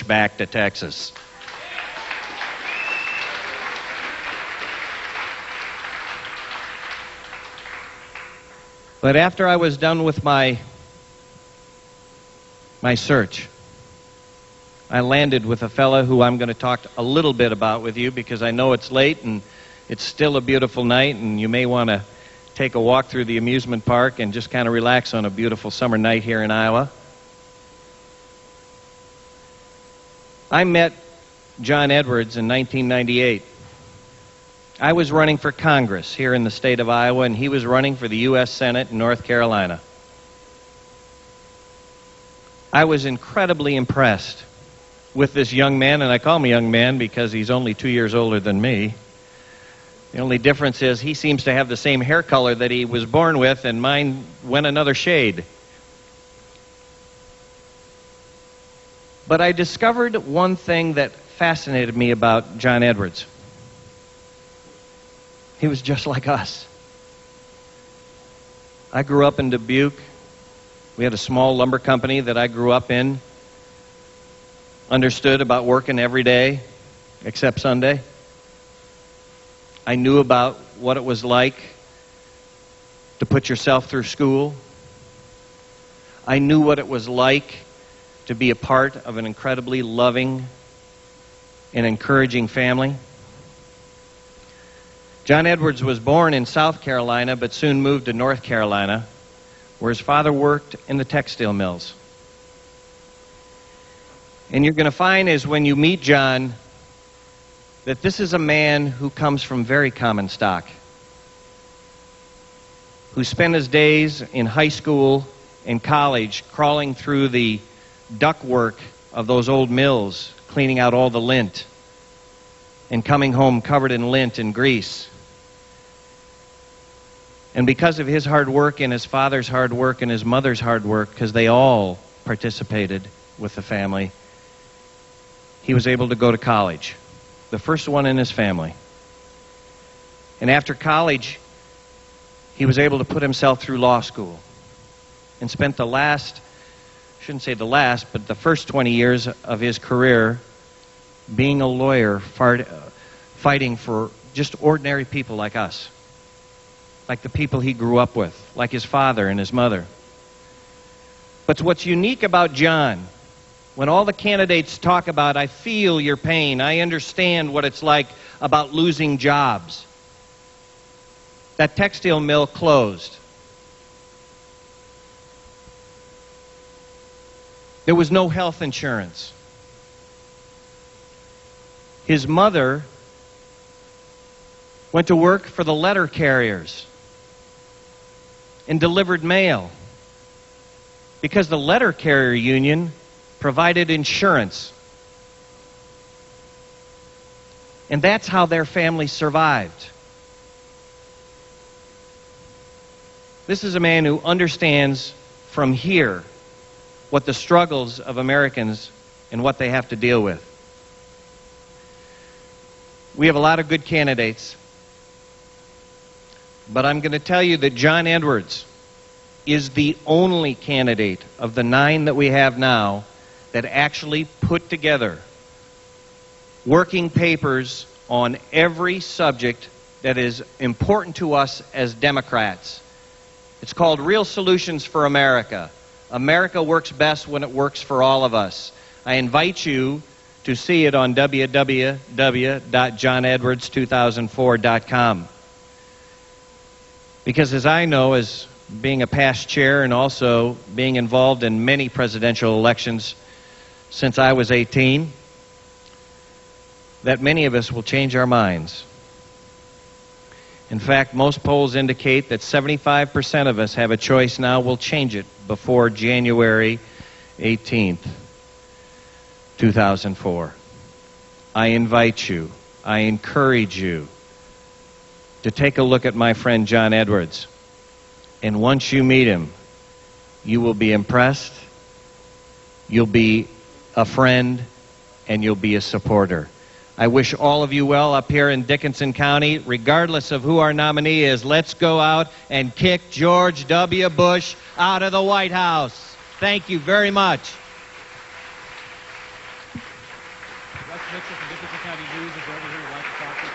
back to Texas. But after I was done with my search, I landed with a fella who I'm going to talk a little bit about with you, because I know it's late and it's still a beautiful night, and you may want to take a walk through the amusement park and just kind of relax on a beautiful summer night here in Iowa. I met John Edwards in 1998. I was running for Congress here in the state of Iowa, and he was running for the U.S. Senate in North Carolina. I was incredibly impressed with this young man, and I call him a young man because he's only 2 years older than me. The only difference is he seems to have the same hair color that he was born with, and mine went another shade. But I discovered one thing that fascinated me about John Edwards. He was just like us. I grew up in Dubuque. We had a small lumber company that I grew up in. Understood about working every day except Sunday. I knew about what it was like to put yourself through school. I knew what it was like to be a part of an incredibly loving and encouraging family. John Edwards was born in South Carolina, but soon moved to North Carolina, where his father worked in the textile mills. And you're going to find is when you meet John that this is a man who comes from very common stock, who spent his days in high school and college crawling through the ductwork of those old mills, cleaning out all the lint, and coming home covered in lint and grease. And because of his hard work and his father's hard work and his mother's hard work, because they all participated with the family, he was able to go to college, the first one in his family. And after college, he was able to put himself through law school and spent the last, shouldn't say the last, but the first 20 years of his career being a lawyer, fighting for just ordinary people like us, like the people he grew up with, like his father and his mother. But what's unique about John, when all the candidates talk about, I feel your pain, I understand what it's like about losing jobs. That textile mill closed. There was no health insurance. His mother went to work for the letter carriers and delivered mail because the letter carrier union provided insurance. And that's how their family survived. This is a man who understands from here what the struggles of Americans and what they have to deal with. We have a lot of good candidates, but I'm going to tell you that John Edwards is the only candidate of the 9 that we have now that actually put together working papers on every subject that is important to us as Democrats. It's called Real Solutions for America. America works best when it works for all of us. I invite you to see it on www.johnedwards2004.com. Because as I know, as being a past chair and also being involved in many presidential elections since I was 18, that many of us will change our minds. In fact, most polls indicate that 75% of us have a choice now. We'll change it before January 18th, 2004. I invite you, I encourage you to take a look at my friend John Edwards. And once you meet him, you will be impressed, you'll be a friend, and you'll be a supporter. I wish all of you well up here in Dickinson County. Regardless of who our nominee is, let's go out and kick George W. Bush out of the White House. Thank you very much. Wes Mitchell from Dickinson County News is over here. Would like to talk with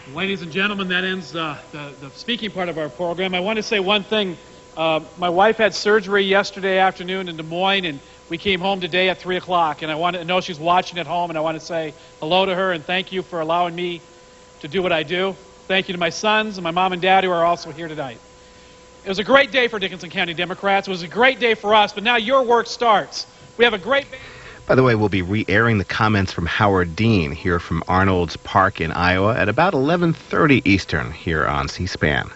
us. Ladies and gentlemen, that ends the speaking part of our program. I want to say one thing. My wife had surgery yesterday afternoon in Des Moines, and we came home today at 3 o'clock. And I want to know she's watching at home, and I want to say hello to her and thank you for allowing me to do what I do. Thank you to my sons and my mom and dad who are also here tonight. It was a great day for Dickinson County Democrats. It was a great day for us, but now your work starts. We have a great band. By the way, we'll be re-airing the comments from Howard Dean here from Arnold's Park in Iowa at about 11:30 Eastern here on C-SPAN.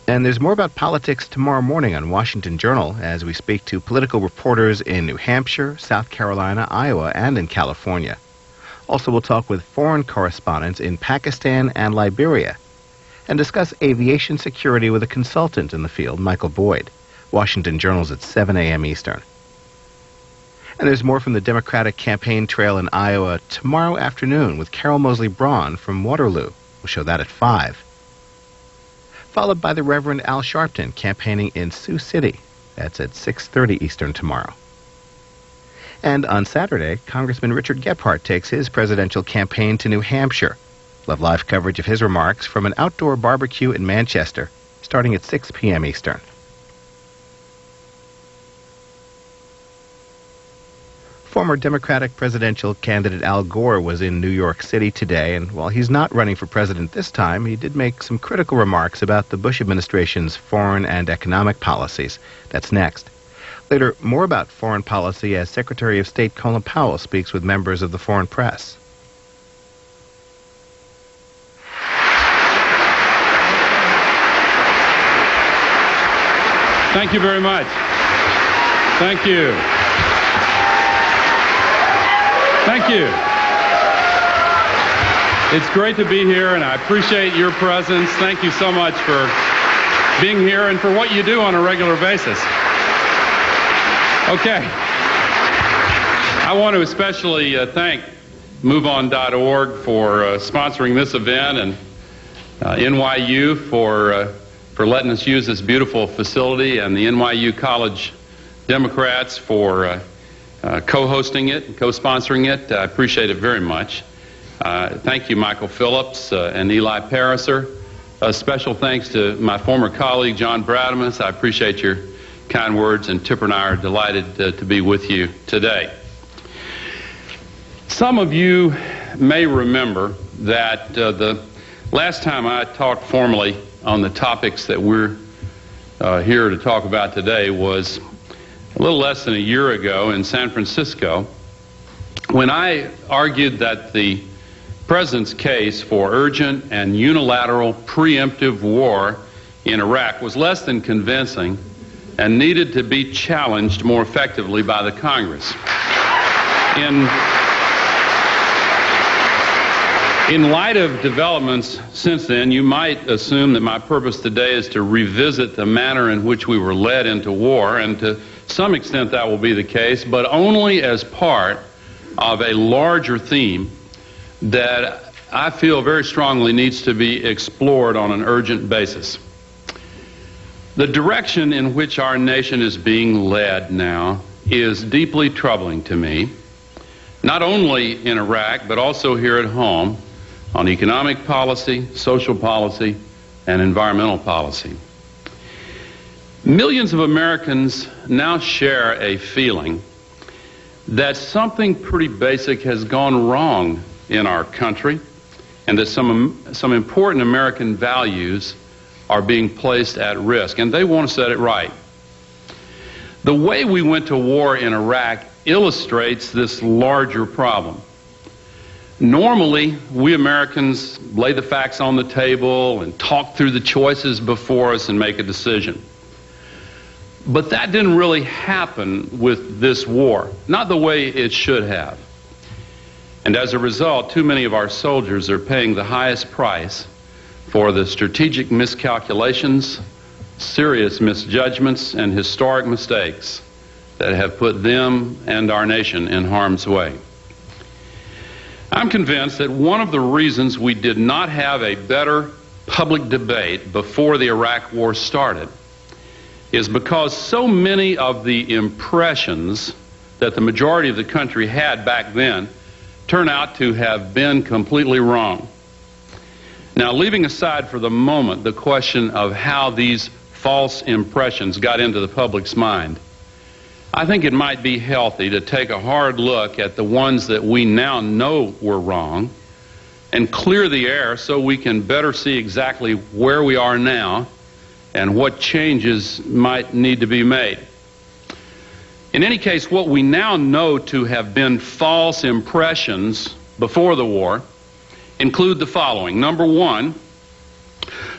And there's more about politics tomorrow morning on Washington Journal as we speak to political reporters in New Hampshire, South Carolina, Iowa, and in California. Also, we'll talk with foreign correspondents in Pakistan and Liberia and discuss aviation security with a consultant in the field, Michael Boyd. Washington Journal's at 7 a.m. Eastern. And there's more from the Democratic campaign trail in Iowa tomorrow afternoon with Carol Mosley Braun from Waterloo. We'll show that at 5. Followed by the Reverend Al Sharpton campaigning in Sioux City. That's at 6:30 Eastern tomorrow. And on Saturday, Congressman Richard Gephardt takes his presidential campaign to New Hampshire. We'll have live coverage of his remarks from an outdoor barbecue in Manchester, starting at 6 p.m. Eastern. Former Democratic presidential candidate Al Gore was in New York City today, and while he's not running for president this time, he did make some critical remarks about the Bush administration's foreign and economic policies. That's next. Later, more about foreign policy as Secretary of State Colin Powell speaks with members of the foreign press. Thank you very much. Thank you. Thank you. It's great to be here, and I appreciate your presence. Thank you so much for being here and for what you do on a regular basis. Okay. I want to especially thank MoveOn.org for sponsoring this event, and NYU for letting us use this beautiful facility, and the NYU College Democrats for co-hosting it and co-sponsoring it. I appreciate it very much. Thank you, Michael Phillips and Eli Pariser. Special thanks to my former colleague, John Bradamus. I appreciate your kind words, and Tipper and I are delighted to be with you today. Some of you may remember that the last time I talked formally on the topics that we're here to talk about today was a little less than a year ago in San Francisco, when I argued that the President's case for urgent and unilateral preemptive war in Iraq was less than convincing and needed to be challenged more effectively by the Congress. In light of developments since then, you might assume that my purpose today is to revisit the manner in which we were led into war, and to some extent that will be the case, but only as part of a larger theme that I feel very strongly needs to be explored on an urgent basis. The direction in which our nation is being led now is deeply troubling to me, not only in Iraq, but also here at home, on economic policy, social policy, and environmental policy. Millions of Americans now share a feeling that something pretty basic has gone wrong in our country, and that some important American values are being placed at risk, and they want to set it right. The way we went to war in Iraq illustrates this larger problem. Normally, we Americans lay the facts on the table and talk through the choices before us and make a decision. But that didn't really happen with this war, not the way it should have. And as a result, too many of our soldiers are paying the highest price for the strategic miscalculations, serious misjudgments, and historic mistakes that have put them and our nation in harm's way. I'm convinced that one of the reasons we did not have a better public debate before the Iraq War started is because so many of the impressions that the majority of the country had back then turn out to have been completely wrong. Now, leaving aside for the moment the question of how these false impressions got into the public's mind, I think it might be healthy to take a hard look at the ones that we now know were wrong and clear the air so we can better see exactly where we are now and what changes might need to be made. In any case, what we now know to have been false impressions before the war include the following. Number one,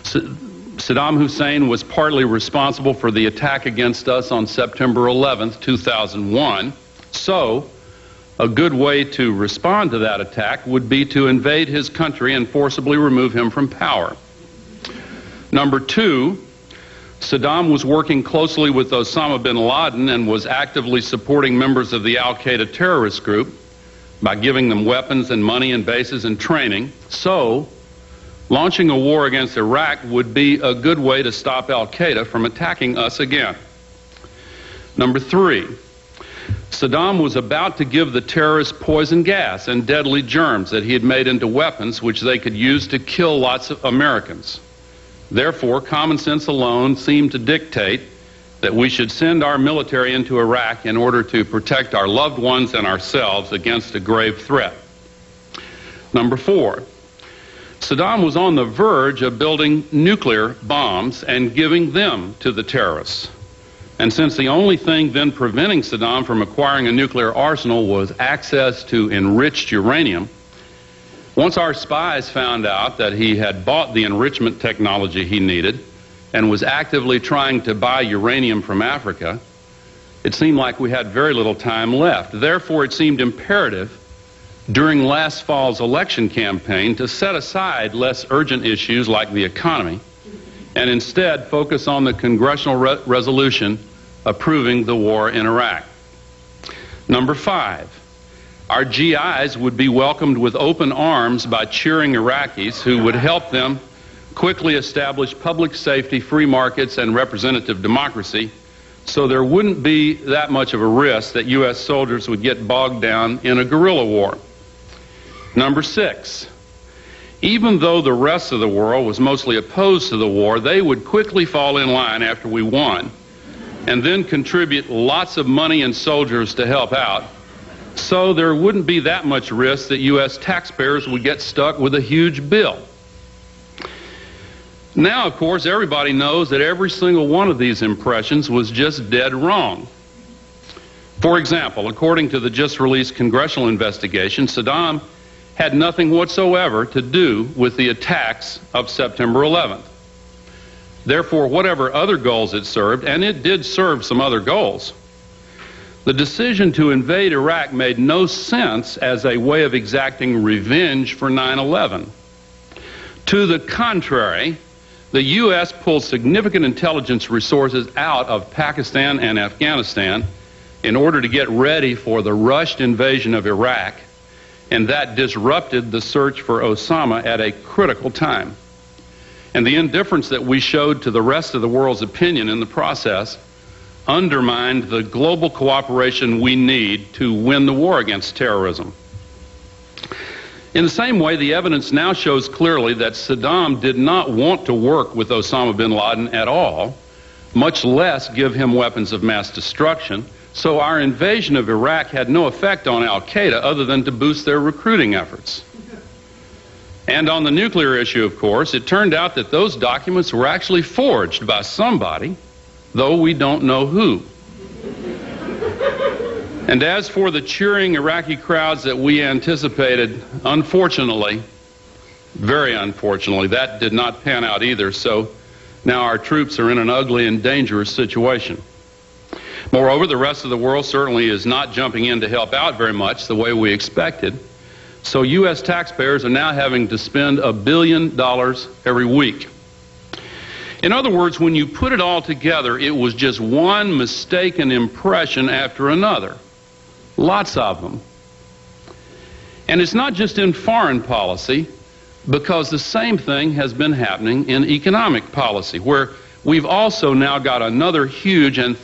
Saddam Hussein was partly responsible for the attack against us on September 11th, 2001. So, a good way to respond to that attack would be to invade his country and forcibly remove him from power. Number two, Saddam was working closely with Osama bin Laden and was actively supporting members of the Al-Qaeda terrorist group by giving them weapons and money and bases and training. So, launching a war against Iraq would be a good way to stop Al-Qaeda from attacking us again. Number three, Saddam was about to give the terrorists poison gas and deadly germs that he had made into weapons which they could use to kill lots of Americans. Therefore, common sense alone seemed to dictate that we should send our military into Iraq in order to protect our loved ones and ourselves against a grave threat. Number four, Saddam was on the verge of building nuclear bombs and giving them to the terrorists. And since the only thing then preventing Saddam from acquiring a nuclear arsenal was access to enriched uranium, once our spies found out that he had bought the enrichment technology he needed and was actively trying to buy uranium from Africa, it seemed like we had very little time left. Therefore, it seemed imperative during last fall's election campaign to set aside less urgent issues like the economy and instead focus on the congressional resolution approving the war in Iraq. Number five, our GIs would be welcomed with open arms by cheering Iraqis who would help them quickly establish public safety, free markets, and representative democracy, so there wouldn't be that much of a risk that U.S. soldiers would get bogged down in a guerrilla war. Number six, even though the rest of the world was mostly opposed to the war, they would quickly fall in line after we won and then contribute lots of money and soldiers to help out, so there wouldn't be that much risk that U.S. taxpayers would get stuck with a huge bill. Now, of course, everybody knows that every single one of these impressions was just dead wrong. For example, according to the just released congressional investigation, Saddam had nothing whatsoever to do with the attacks of September 11th. Therefore, whatever other goals it served, and it did serve some other goals, the decision to invade Iraq made no sense as a way of exacting revenge for 9/11. To the contrary, the U.S. pulled significant intelligence resources out of Pakistan and Afghanistan in order to get ready for the rushed invasion of Iraq, and that disrupted the search for Osama at a critical time. And the indifference that we showed to the rest of the world's opinion in the process undermined the global cooperation we need to win the war against terrorism. In the same way, the evidence now shows clearly that Saddam did not want to work with Osama bin Laden at all, much less give him weapons of mass destruction, so our invasion of Iraq had no effect on Al-Qaeda other than to boost their recruiting efforts. And on the nuclear issue, of course, it turned out that those documents were actually forged by somebody, though we don't know who. And as for the cheering Iraqi crowds that we anticipated, unfortunately, very unfortunately, that did not pan out either, so now our troops are in an ugly and dangerous situation. Moreover, the rest of the world certainly is not jumping in to help out very much the way we expected, so U.S. taxpayers are now having to spend $1 billion every week. In other words, when you put it all together, it was just one mistaken impression after another. Lots of them. And it's not just in foreign policy, because the same thing has been happening in economic policy, where we've also now got another huge and